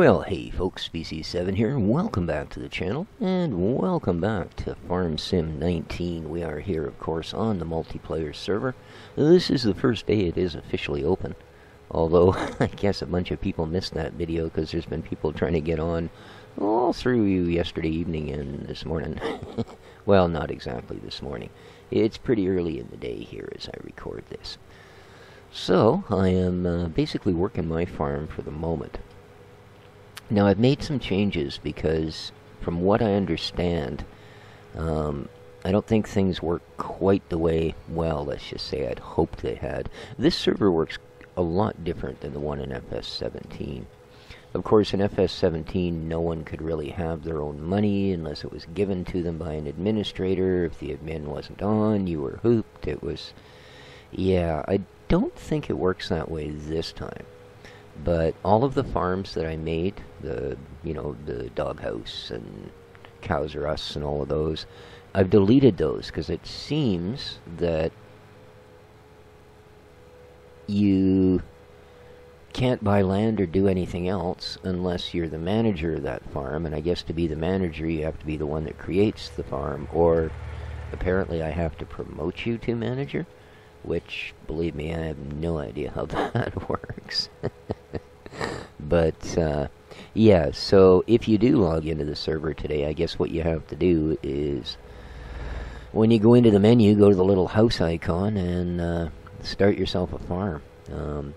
Well, hey folks, Species7 here, and welcome back to the channel, and welcome back to Farm Sim 19. We are here, of course, on the multiplayer server. This is the first day it is officially open, although I guess a bunch of people missed that video because there's been people trying to get on all through yesterday evening and this morning. Well, not exactly this morning. It's pretty early in the day here as I record this. So, I am basically working my farm for the moment. Now, I've made some changes because, from what I understand, I don't think things work quite the way, well, let's just say I'd hoped they had. This server works a lot different than the one in FS17. Of course, in FS17, no one could really have their own money unless it was given to them by an administrator. If the admin wasn't on, you were hooped. It was... yeah, I don't think it works that way this time. But all of the farms that I made, the doghouse and Cows R Us and all of those, I've deleted those because it seems that you can't buy land or do anything else unless you're the manager of that farm, and I guess to be the manager you have to be the one that creates the farm, or apparently I have to promote you to manager, which, believe me, I have no idea how that works. But, yeah, so if you do log into the server today, I guess what you have to do is, when you go into the menu, go to the little house icon and start yourself a farm.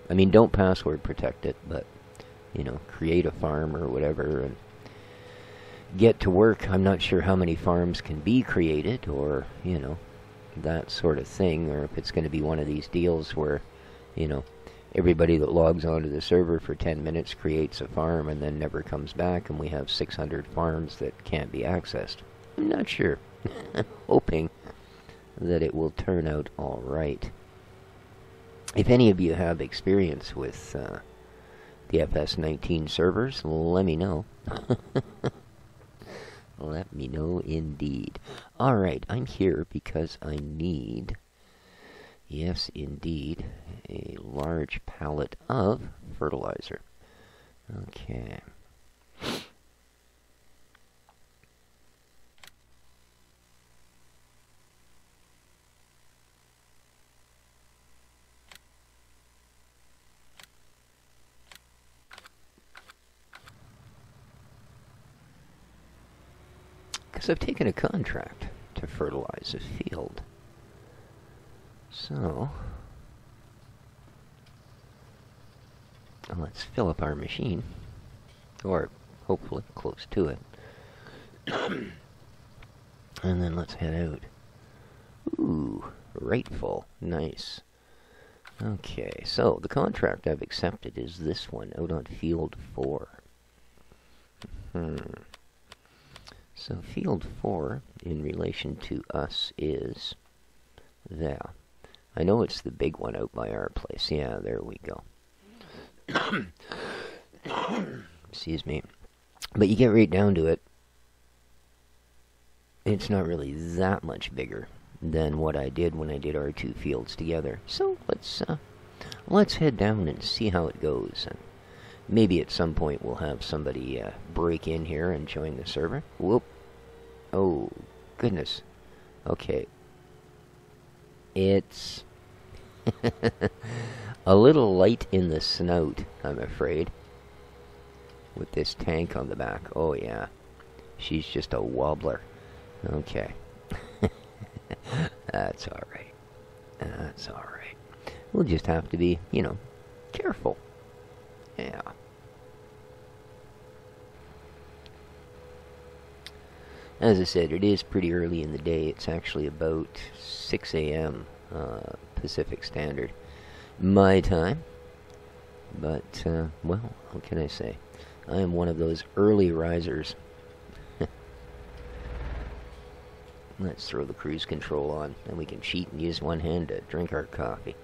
I mean, don't password protect it, but, create a farm or whatever and get to work. I'm not sure how many farms can be created or, that sort of thing, or if it's going to be one of these deals where, everybody that logs onto the server for 10 minutes creates a farm and then never comes back, and we have 600 farms that can't be accessed. I'm not sure. I'm hoping that it will turn out all right. If any of you have experience with the FS19 servers, let me know. Let me know indeed. Alright, I'm here because I need, yes indeed, a large pallet of fertilizer. Okay. Because I've taken a contract to fertilize a field. So, let's fill up our machine, or hopefully close to it. And then let's head out. Ooh, right full. Nice. Okay, so the contract I've accepted is this one, out on field 4. So field 4, in relation to us, is there. I know it's the big one out by our place. Yeah, there we go. Excuse me. But you get right down to it, it's not really that much bigger than what I did when I did our two fields together. So let's head down and see how it goes. And maybe at some point we'll have somebody break in here and join the server. Whoop. Oh, goodness. Okay. It's a little light in the snout, I'm afraid, with this tank on the back. Oh, yeah. She's just a wobbler. Okay. That's alright. That's alright. We'll just have to be, careful. Yeah. As I said, it is pretty early in the day. It's actually about 6 a.m. Pacific Standard, my time. But, well, what can I say? I am one of those early risers. Let's throw the cruise control on, and we can cheat and use one hand to drink our coffee.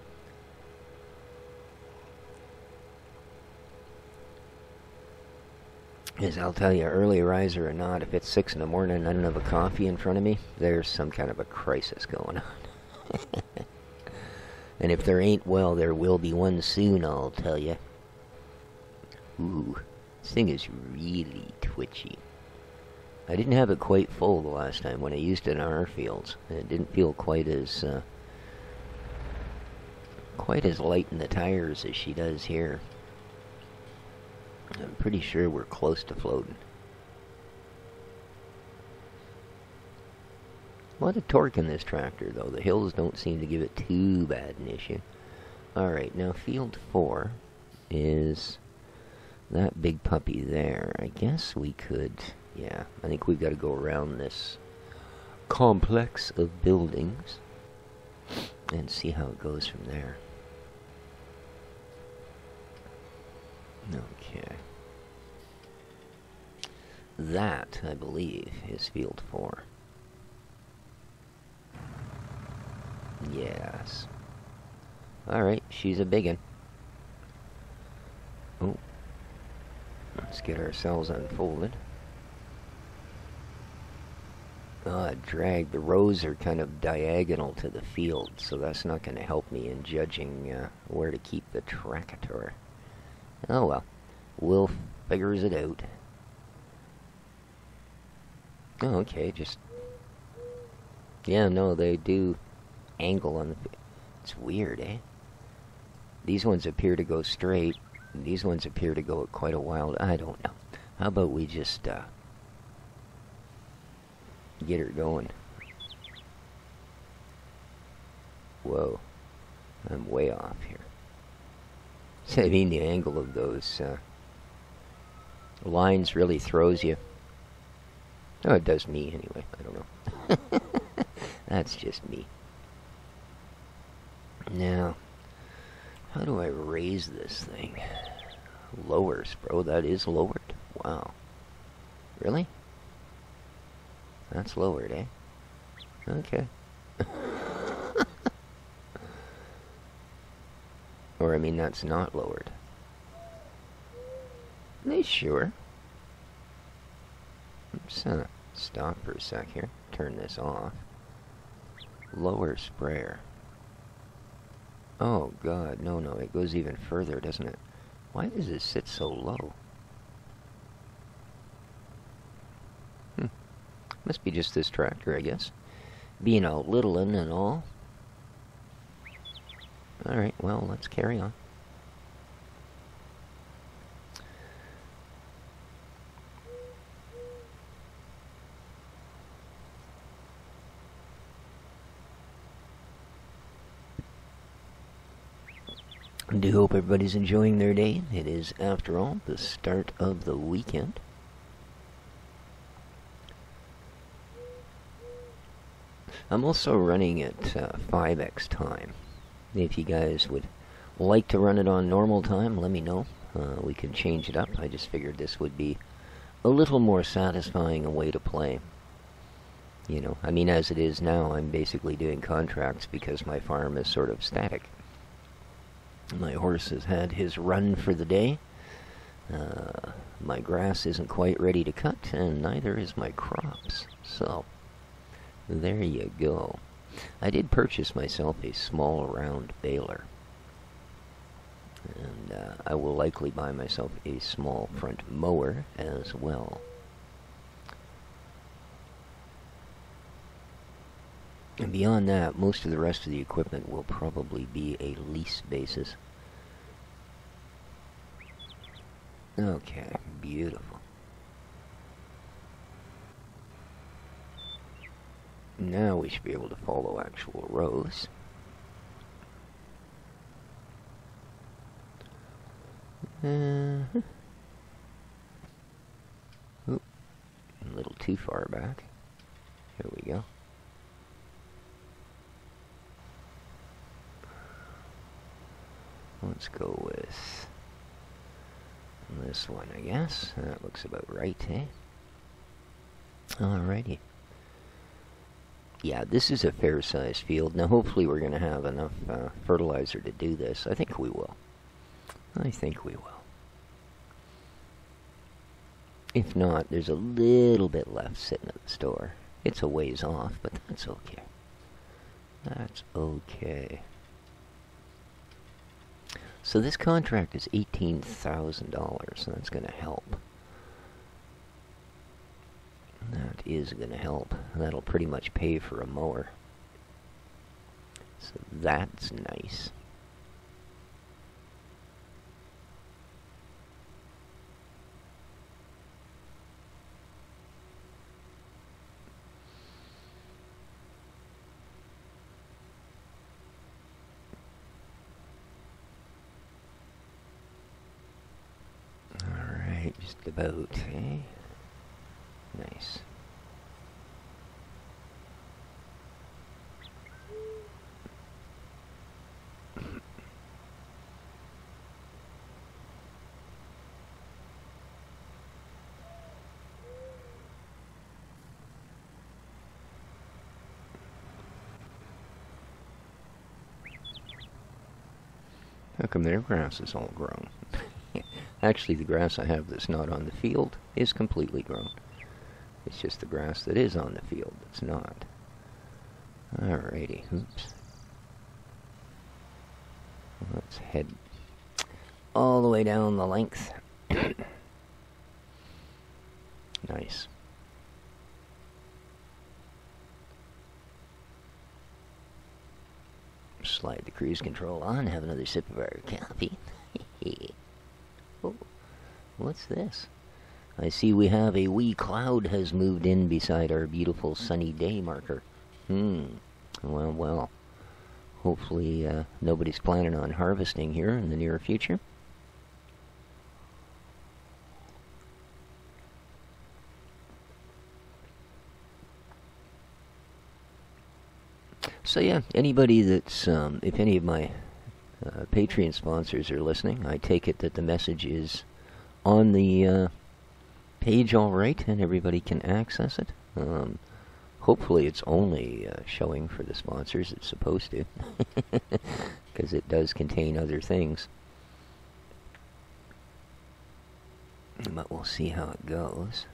Because I'll tell you, early riser or not, if it's 6 in the morning and I don't have a coffee in front of me, there's some kind of a crisis going on. And if there ain't, well, there will be one soon, I'll tell you. Ooh, This thing is really twitchy. I didn't have it quite full the last time when I used it in our fields. It didn't feel quite as light in the tires as she does here. I'm pretty sure we're close to floating. A lot of torque in this tractor, though. The hills don't seem to give it too bad an issue. Alright, now field 4 is that big puppy there. I guess we could... yeah, I think we've got to go around this complex of buildings and see how it goes from there. Okay. That, I believe, is field 4. Yes. Alright, she's a biggin'. Oh. Let's get ourselves unfolded. Drag. The rows are kind of diagonal to the field, so that's not going to help me in judging where to keep the tractor. Oh well. Will figures it out. Oh, okay, just... yeah, no, they do angle on the... it's weird, eh? These ones appear to go straight. These ones appear to go at quite a wild... I don't know. How about we just, get her going. Whoa. I'm way off here. I mean, the angle of those lines really throws you. Oh, it does me anyway. I don't know. That's just me. Now, how do I raise this thing? Lowers, bro. That is lowered. Wow. Really? That's lowered, eh? Okay. Or, I mean, that's not lowered. Are they sure? Let's stop for a sec here. Turn this off. Lower sprayer. Oh, God. No, no. It goes even further, doesn't it? Why does it sit so low? Must be just this tractor, I guess. Being a little in and all. Alright, well, let's carry on. I do hope everybody's enjoying their day. It is, after all, the start of the weekend. I'm also running at 5x time. If you guys would like to run it on normal time, let me know. We can change it up. I just figured this would be a little more satisfying a way to play. You know, I mean, as it is now, I'm basically doing contracts because my farm is sort of static. My horse has had his run for the day. My grass isn't quite ready to cut, and neither is my crops. So, there you go. I did purchase myself a small round baler. And I will likely buy myself a small front mower as well. And beyond that, most of the rest of the equipment will probably be a lease basis. Okay, beautiful. Now we should be able to follow actual rows. Oop, a little too far back. Here we go. Let's go with this one, I guess. That looks about right, eh? Alrighty. Yeah, this is a fair-sized field. Now, hopefully we're going to have enough fertilizer to do this. I think we will. I think we will. If not, there's a little bit left sitting at the store. It's a ways off, but that's okay. That's okay. So this contract is $18,000, so that's going to help. That is going to help. That'll pretty much pay for a mower. So that's nice. Alright, just about, eh? Nice. How come their grass is all grown? Actually, the grass I have that's not on the field is completely grown. It's just the grass that is on the field that's not. Alrighty, oops. Let's head all the way down the length. Nice. Slide the cruise control on, have another sip of our coffee. Oh, what's this? I see we have a wee cloud has moved in beside our beautiful sunny day marker. Well. Hopefully nobody's planning on harvesting here in the near future. So yeah, anybody that's, if any of my Patreon sponsors are listening, I take it that the message is on the page all right, and everybody can access it. Hopefully it's only showing for the sponsors it's supposed to, because it does contain other things. But we'll see how it goes.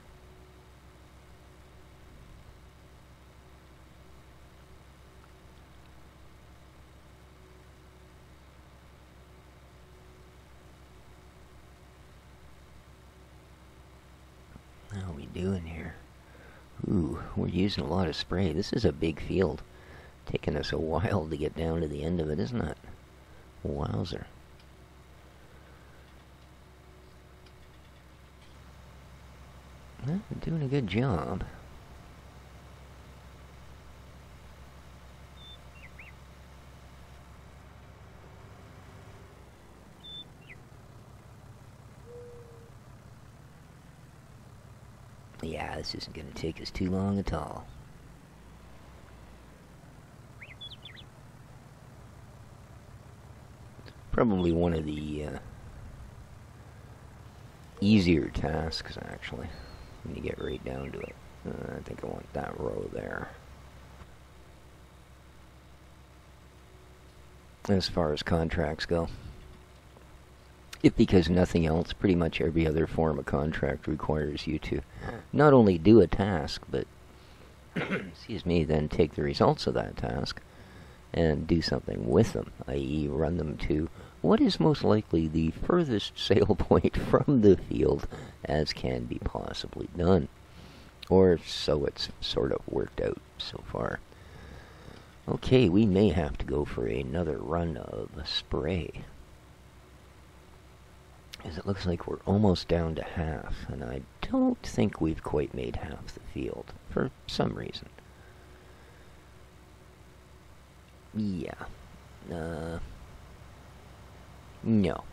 How are we doing here? Ooh, we're using a lot of spray. This is a big field. Taking us a while to get down to the end of it, isn't it? Wowzer. Well, we're doing a good job. Yeah, this isn't going to take us too long at all. Probably one of the easier tasks, actually, when you get right down to it. I think I want that row there. As far as contracts go. If because nothing else, pretty much every other form of contract requires you to not only do a task, but, excuse me, then take the results of that task and do something with them, i.e. run them to what is most likely the furthest sail point from the field as can be possibly done. Or so it's sort of worked out so far. Okay, we may have to go for another run of spray. As it looks like we're almost down to half, and I don't think we've quite made half the field, for some reason. Yeah. No.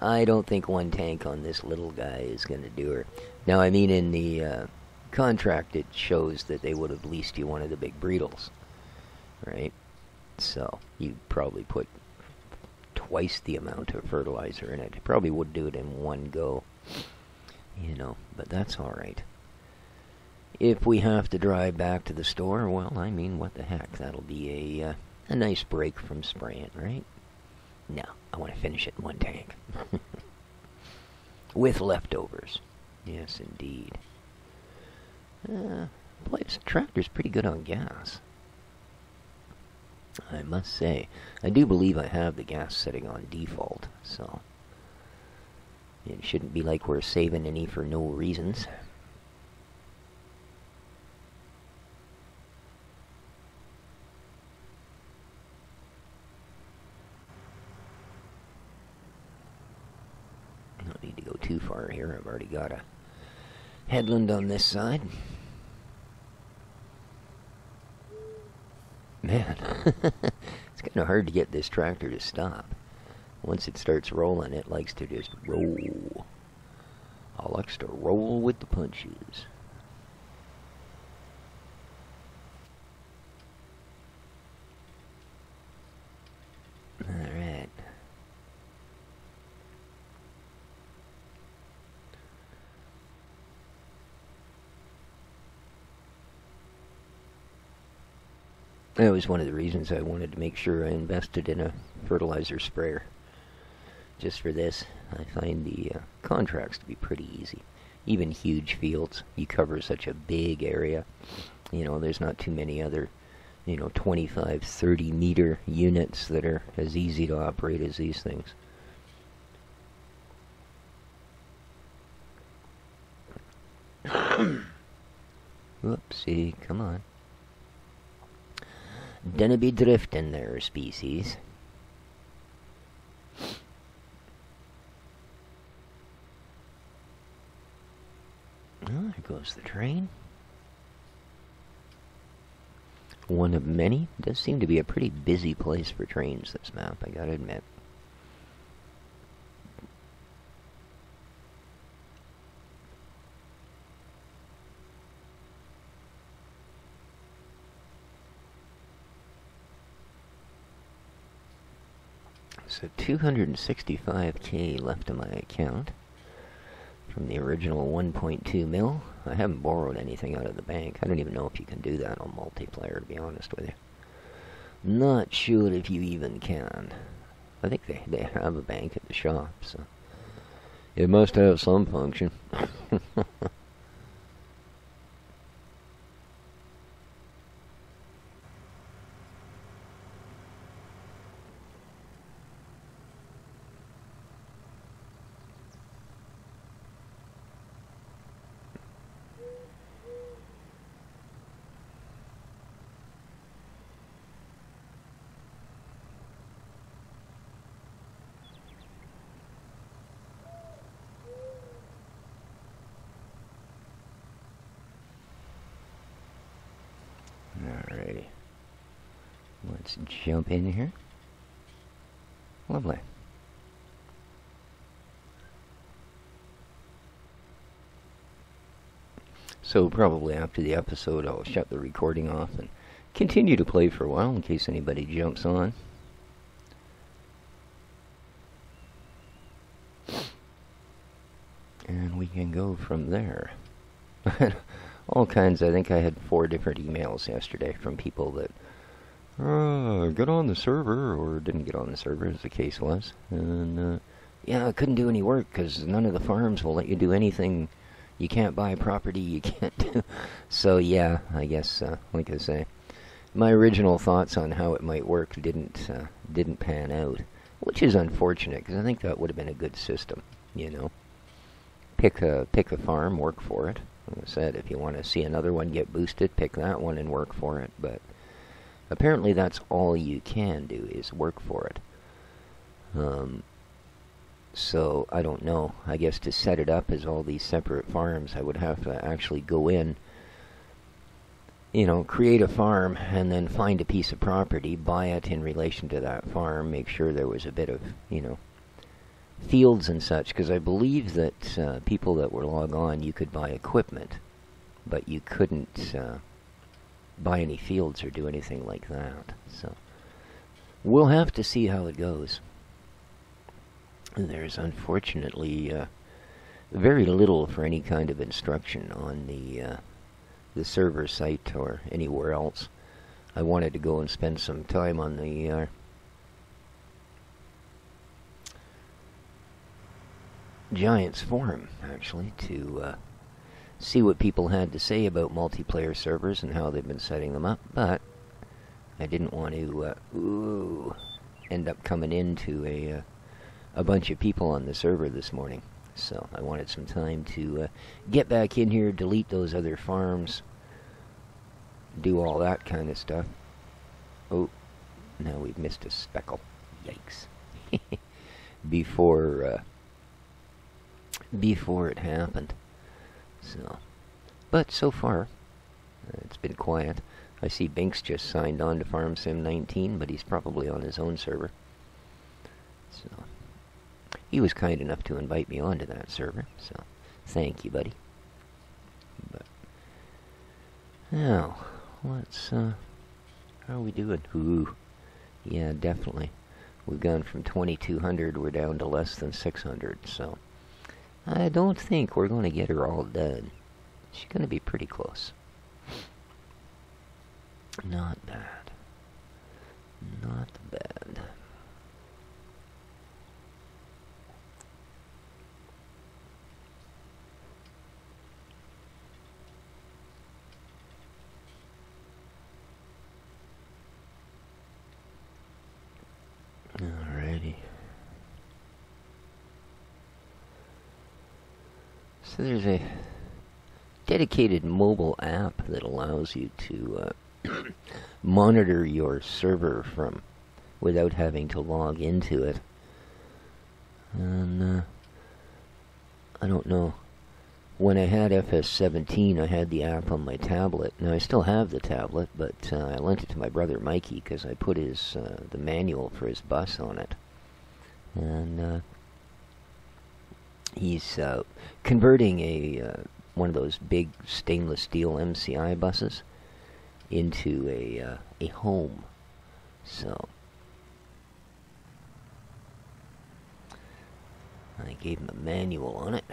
I don't think one tank on this little guy is going to do her. Now, I mean, in the contract, it shows that they would have leased you one of the big Breedles, right? So, you probably put twice the amount of fertilizer in it. It probably would do it in one go, you know, but that's alright. If we have to drive back to the store, well, I mean, what the heck, that'll be a nice break from spraying, right? No, I want to finish it in one tank. With leftovers. Yes, indeed. Boy, this tractor's pretty good on gas. I must say, I do believe I have the gas setting on default, so it shouldn't be like we're saving any for no reasons. Don't need to go too far here. I've already got a headland on this side. Man, it's kind of hard to get this tractor to stop. Once it starts rolling, it likes to just roll. It likes to roll with the punches. Alright. That was one of the reasons I wanted to make sure I invested in a fertilizer sprayer. Just for this, I find the contracts to be pretty easy. Even huge fields, you cover such a big area. You know, there's not too many other, 25, 30 meter units that are as easy to operate as these things. Whoopsie, come on. Dinna be drifting there, species. Oh, there goes the train. One of many. It does seem to be a pretty busy place for trains, this map, I gotta admit. So 265k left in my account from the original 1.2 mil. I haven't borrowed anything out of the bank. I don't even know if you can do that on multiplayer, to be honest with you. Not sure if you even can. I think they have a bank at the shop, so it must have some function. Alrighty. Let's jump in here. Lovely. So probably after the episode I'll shut the recording off and continue to play for a while in case anybody jumps on. And we can go from there. All kinds. I think I had 4 different emails yesterday from people that got on the server or didn't get on the server, as the case was. And yeah, I couldn't do any work because none of the farms will let you do anything. You can't buy property, you can't do. So yeah, I guess, like I say, my original thoughts on how it might work didn't pan out, which is unfortunate because I think that would have been a good system. Pick a farm, work for it. Like I said, if you want to see another one get boosted, pick that one and work for it. But apparently that's all you can do is work for it. So I don't know. I guess to set it up as all these separate farms, I would have to actually go in, create a farm and then find a piece of property, buy it in relation to that farm, make sure there was a bit of, fields and such, because I believe that people that were log on, you could buy equipment, but you couldn't buy any fields or do anything like that. So we'll have to see how it goes. There's unfortunately very little for any kind of instruction on the server site or anywhere else. I wanted to go and spend some time on the Giants forum, actually, to see what people had to say about multiplayer servers and how they've been setting them up, but I didn't want to end up coming into a bunch of people on the server this morning. So I wanted some time to get back in here, delete those other farms, do all that kind of stuff. Oh, now we've missed a speckle. Yikes. Before it happened. So, but so far, it's been quiet. I see Binks just signed on to Farm Sim 19, but he's probably on his own server. So, he was kind enough to invite me onto that server, so thank you, buddy. But now, let's, how are we doing? Ooh, yeah, definitely. We've gone from 2,200, we're down to less than 600, so I don't think we're going to get her all done. She's going to be pretty close. Not bad. Not bad. Alrighty. So there's a dedicated mobile app that allows you to monitor your server from without having to log into it. And I don't know. When I had FS17, I had the app on my tablet. Now I still have the tablet, but I lent it to my brother Mikey because I put his the manual for his bus on it, and he's converting a one of those big stainless steel MCI buses into a home. So I gave him a manual on it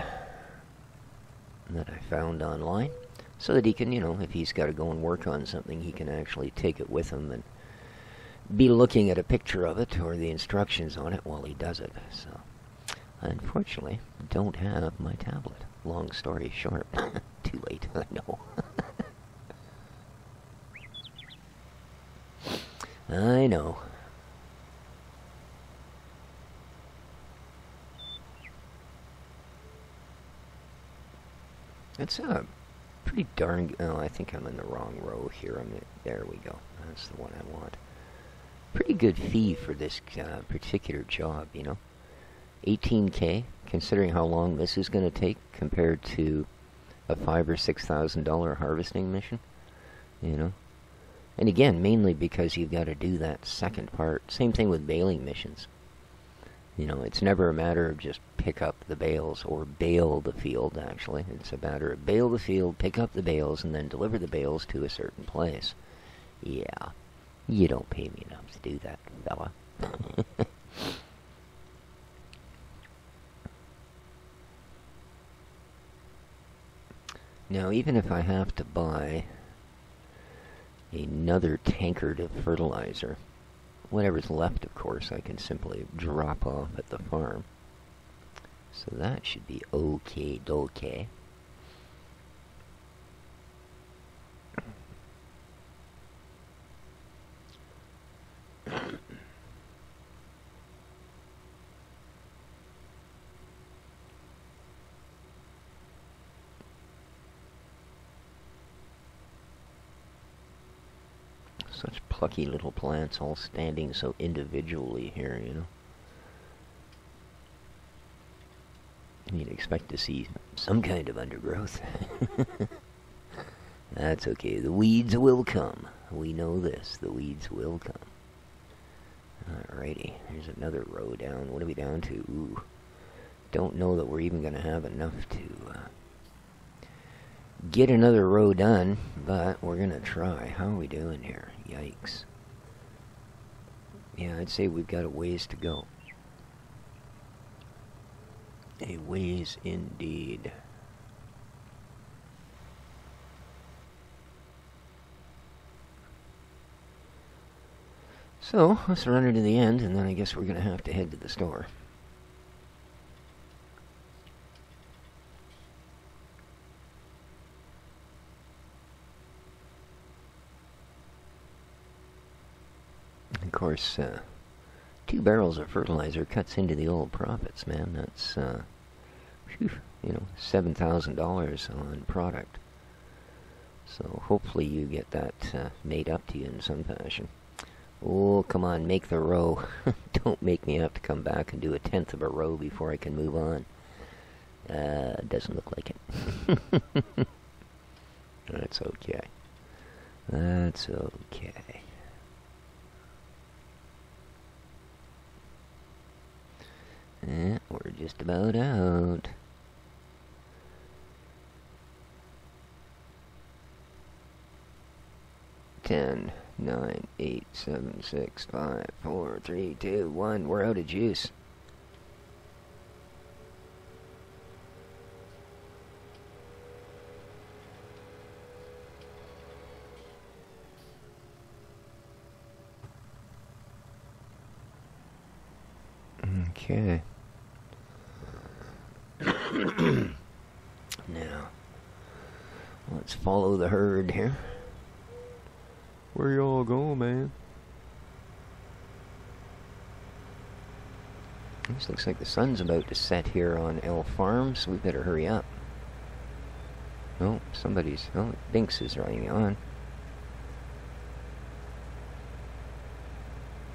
that I found online, so that he can, you know, if he's got to go and work on something, he can actually take it with him and be looking at a picture of it or the instructions on it while he does it. So, I unfortunately don't have my tablet. Long story short. Too late, I know. I know. It's pretty darn... Oh, I think I'm in the wrong row here. There we go. That's the one I want. Pretty good fee for this particular job, you know. 18K, considering how long this is going to take compared to a $5,000 or $6,000 harvesting mission, you know. And again, mainly because you've got to do that second part. Same thing with baling missions. You know, it's never a matter of just pick up the bales or bale the field, actually. It's a matter of bale the field, pick up the bales, and then deliver the bales to a certain place. Yeah, you don't pay me enough to do that, fella. Now, even if I have to buy another tankard of fertilizer, whatever's left, of course, I can simply drop off at the farm. So that should be okay-dokay. Such plucky little plants all standing so individually here, you know. You'd expect to see some kind of undergrowth. That's okay. The weeds will come. We know this. The weeds will come. Alrighty. Here's another row down. What are we down to? Ooh. Don't know that we're even going to have enough to get another row done, but we're going to try. How are we doing here? Yikes. Yeah, I'd say we've got a ways to go. A ways indeed. So, let's run her to the end, and then I guess we're going to have to head to the store. Of course, 2 barrels of fertilizer cuts into the old profits, man. That's, phew, you know, $7,000 on product. So hopefully you get that made up to you in some fashion. Oh, come on, make the row. Don't make me have to come back and do 1/10 of a row before I can move on. Doesn't look like it. That's okay. That's okay. We're just about out. Ten, 9, 8, 7, 6, 5, 4, 3, 2, 1. We're out of juice. Okay. Now, let's follow the herd here. Where y'all going, man? This looks like the sun's about to set here on L Farm, so we better hurry up. Oh, oh, Binks is running on.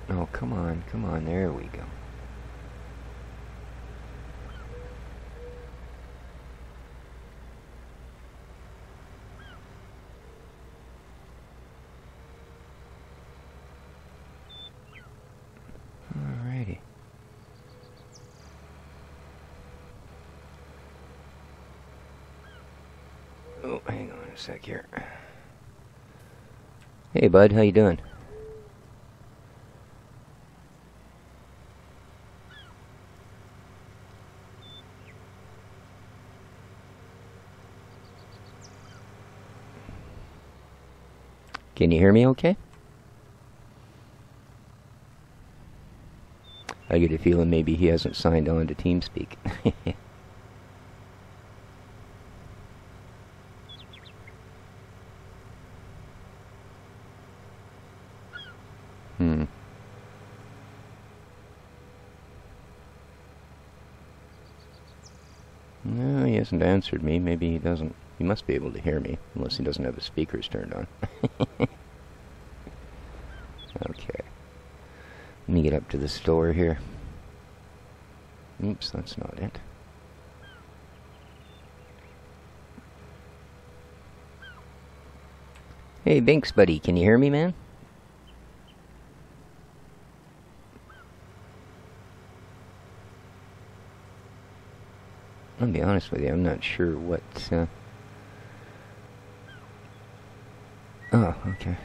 Oh, come on, there we go. Alrighty. Oh, hang on a sec here. Hey, bud, how you doing? Can you hear me okay? I get a feeling maybe he hasn't signed on to TeamSpeak. No, he hasn't answered me. Maybe he doesn't. He must be able to hear me, unless he doesn't have his speakers turned on. Okay. Let me get up to the store here. Oops, that's not it. Hey, Binks, buddy, can you hear me, man? I'll be honest with you, I'm not sure what, Oh, okay.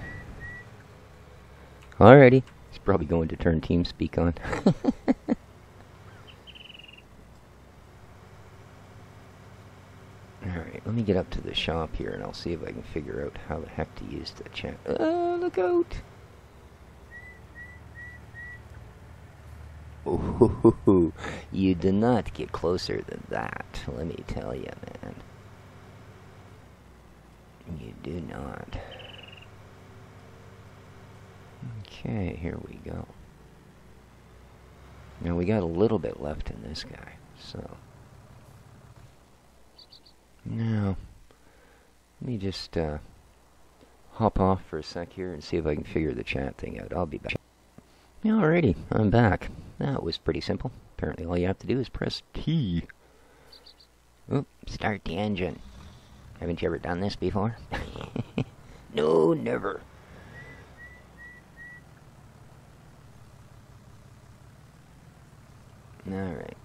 Alrighty. He's probably going to turn TeamSpeak on. Alright, let me get up to the shop here and I'll see if I can figure out how the heck to use the chat. Look out! Ooh, you do not get closer than that, let me tell you, man. You do not. Okay, here we go. Now we got a little bit left in this guy, so. Now, let me just hop off for a sec here and see if I can figure the chat thing out. I'll be back. Alrighty, I'm back. That was pretty simple. Apparently all you have to do is press T. Oop, start the engine. Haven't you ever done this before? No, never. Alright.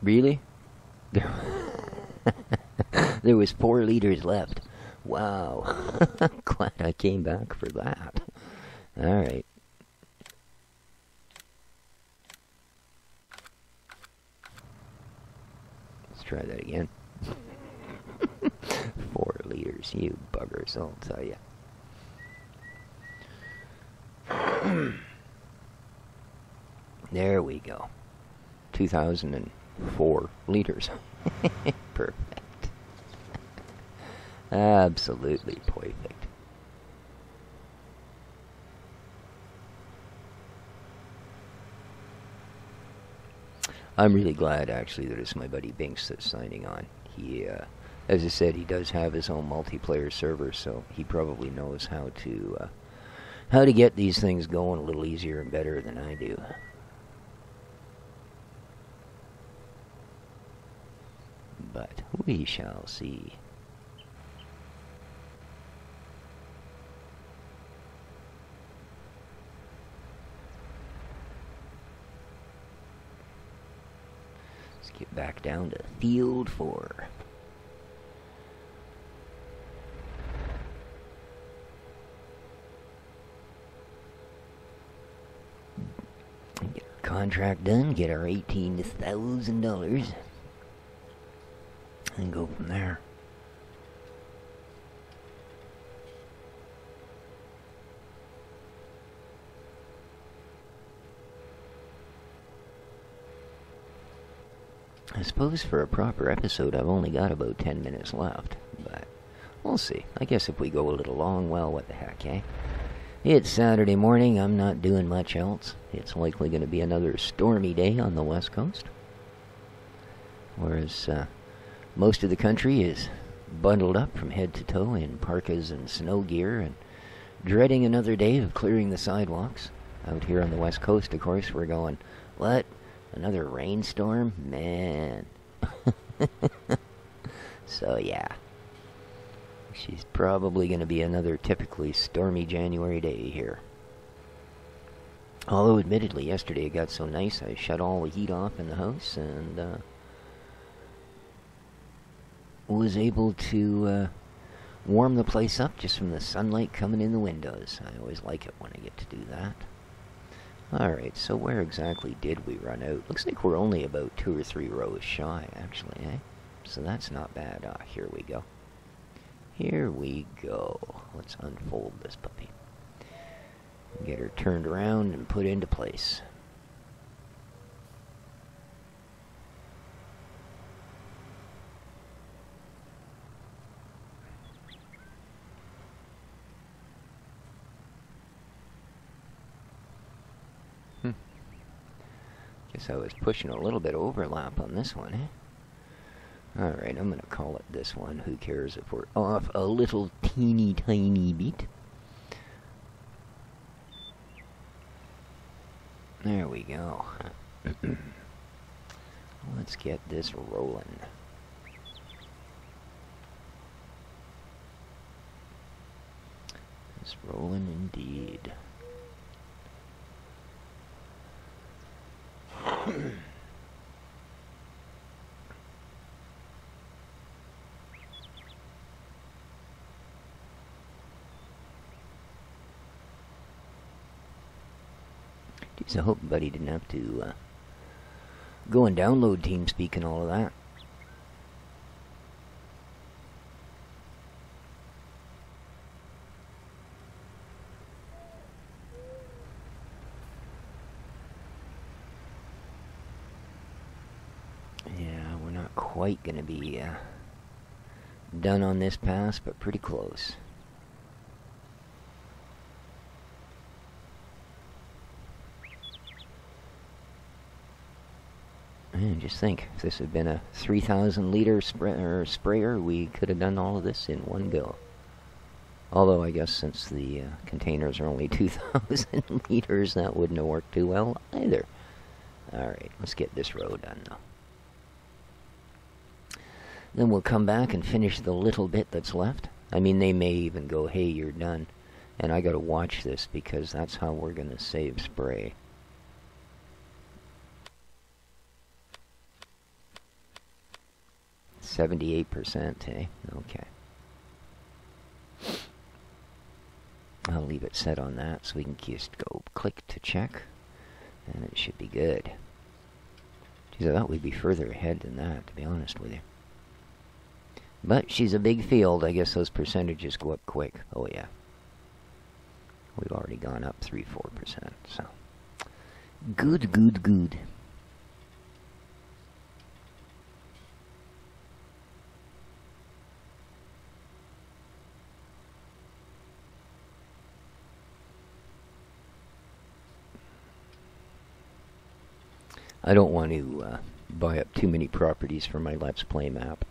Really? There was 4 liters left. Wow. Glad I came back for that. Alright. Let's try that again. 4 liters, you buggers, I'll tell you. There we go. 2004 liters. Perfect. Absolutely perfect. I'm really glad, actually, that it's my buddy Binks that's signing on. He, as I said, he does have his own multiplayer server, so he probably knows how to get these things going a little easier and better than I do. But we shall see. Let's get back down to Field 4. Get our contract done, get our $18,000, and go from there. I suppose for a proper episode I've only got about 10 minutes left, but we'll see. I guess if we go a little long, well, what the heck, eh? It's Saturday morning, I'm not doing much else. It's likely going to be another stormy day on the West Coast, whereas most of the country is bundled up from head to toe in parkas and snow gear and dreading another day of clearing the sidewalks. Out here on the West Coast, of course, we're going, what? Another rainstorm? Man. So, yeah. She's probably going to be another typically stormy January day here. Although, admittedly, yesterday it got so nice I shut all the heat off in the house and was able to warm the place up just from the sunlight coming in the windows. I always like it when I get to do that. Alright, so where exactly did we run out? Looks like we're only about 2 or 3 rows shy, actually, eh? So that's not bad. Ah, here we go. Here we go. Let's unfold this puppy. Get her turned around and put into place. Guess I was pushing a little bit of overlap on this one, eh? Alright, I'm going to call it this one. Who cares if we're off a little teeny tiny bit? There we go. Let's get this rolling. It's rolling indeed. Jeez, I hope Buddy didn't have to go and download TeamSpeak and all of that. Yeah, we're not quite going to be done on this pass, but pretty close. And just think, if this had been a 3,000 liter sprayer, we could have done all of this in one go. Although I guess since the containers are only 2,000 liters, that wouldn't have worked too well either. Alright, let's get this row done though. Then we'll come back and finish the little bit that's left. I mean, they may even go, hey, you're done. And I gotta watch this because that's how we're gonna save spray. %, eh? Okay. I'll leave it set on that so we can just go click to check. And it should be good. Geez, I thought we'd be further ahead than that, to be honest with you. But she's a big field. I guess those percentages go up quick. Oh, yeah. We've already gone up 3-4%. So, good, good, good. I don't want to buy up too many properties for my Let's Play map.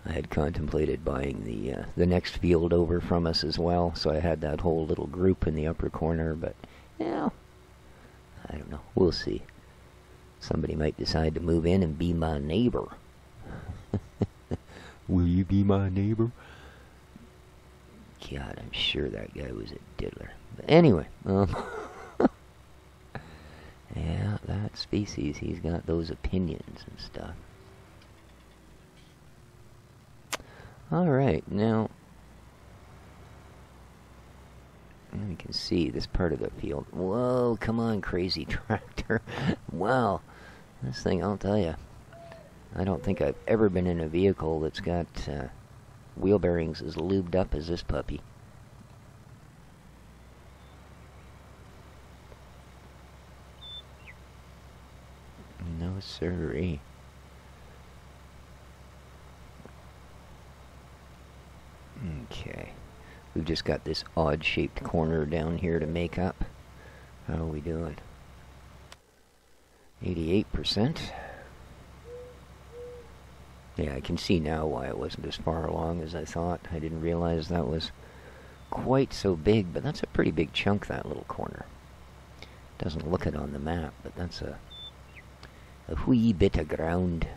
I had contemplated buying the next field over from us as well, so I had that whole little group in the upper corner, but, I don't know. We'll see. Somebody might decide to move in and be my neighbor. Will you be my neighbor? God, I'm sure that guy was a diddler. But anyway, yeah, that species, he's got those opinions and stuff. Alright, now we can see this part of the field. Whoa, come on, crazy tractor. Wow, this thing, I'll tell you, I don't think I've ever been in a vehicle that's got wheel bearings as lubed up as this puppy. No siree. Okay, we've just got this odd-shaped corner down here to make up. How are we doing? 88%. Yeah, I can see now why it wasn't as far along as I thought. I didn't realize that was quite so big, but that's a pretty big chunk, that little corner. Doesn't look it on the map, but that's a wee bit of ground.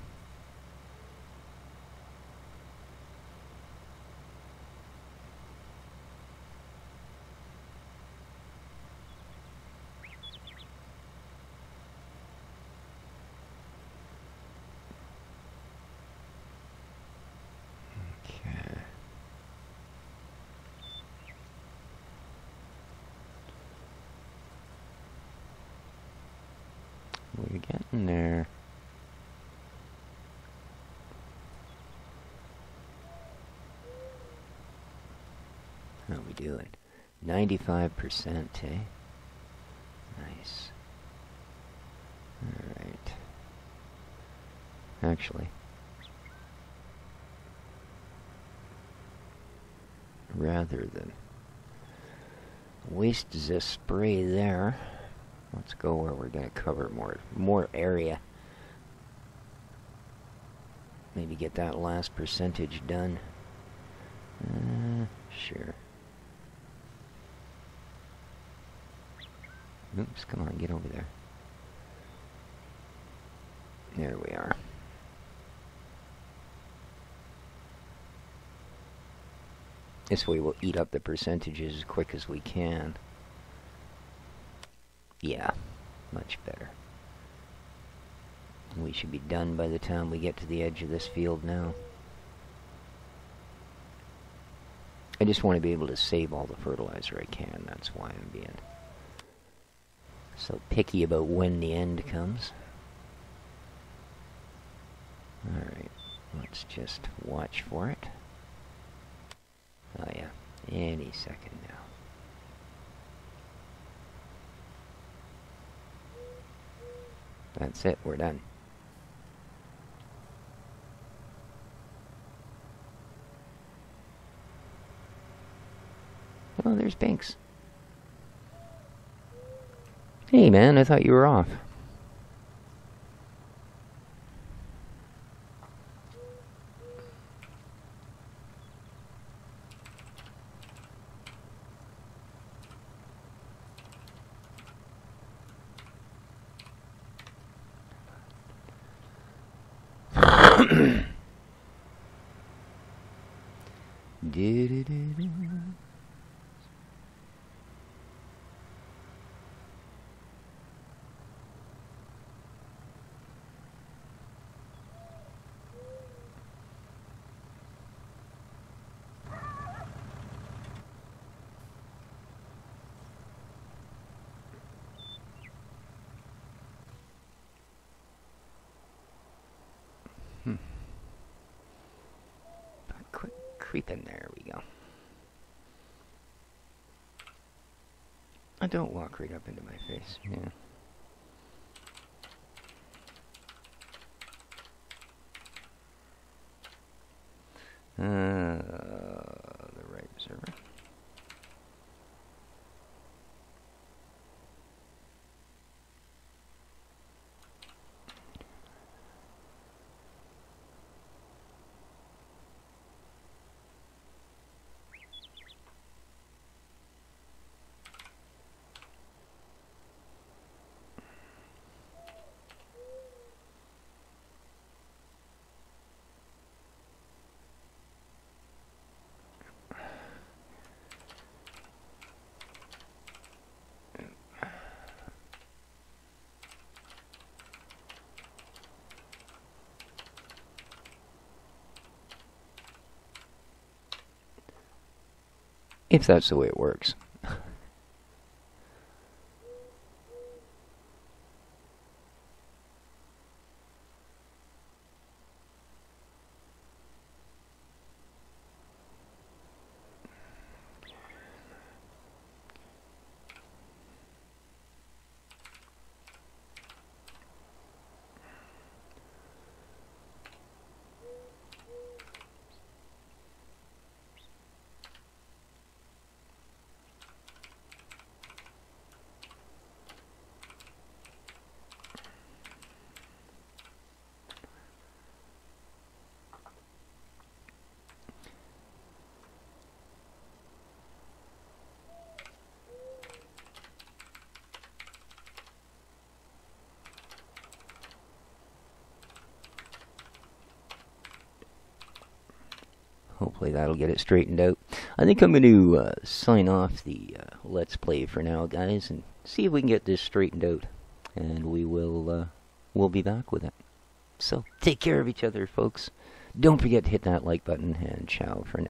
We're getting there. How are we doing? 95%, eh? Nice. Alright. Actually, rather than waste the spray there, let's go where we're going to cover more area. Maybe get that last percentage done. Sure. Oops, come on, get over there. There we are. This way we'll eat up the percentages as quick as we can. Yeah, much better. We should be done by the time we get to the edge of this field now. I just want to be able to save all the fertilizer I can. That's why I'm being so picky about when the end comes. Alright, let's just watch for it. Oh yeah, any second now. That's it, we're done. Oh, there's Binks. Hey man, I thought you were off. Quick creep in, there we go. Don't walk right up into my face, yeah. The right server. if that's the way it works. Hopefully that'll get it straightened out. I think I'm going to sign off the Let's Play for now, guys, and see if we can get this straightened out. And we'll be back with it. So, take care of each other, folks. Don't forget to hit that like button, and ciao for now.